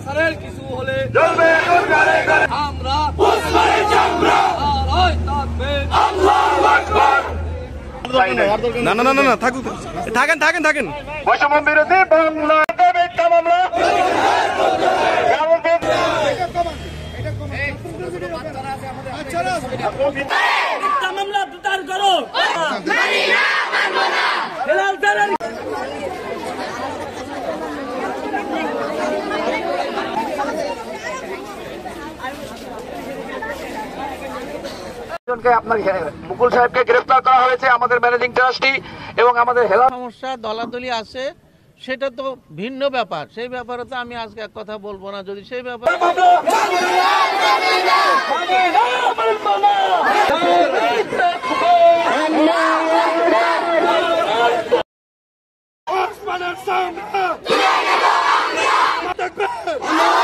স্যারের কিছু হলে আমরা না না না না থাকুক, থাকেন থাকেন থাকেন। বৈষম্য বিরোধী বাংলা মামলা করো। আপনার মুকুল সাহেবকে গ্রেফতার করা হয়েছে, আমাদের ম্যানেজিং ট্রাস্টি এবং আমাদের সমস্যা দলাদলি আছে, সেটা তো ভিন্ন ব্যাপার। সেই ব্যাপারে তো আমি আজকে এক কথা বলবো না। যদি সেই ব্যাপারে হেলাল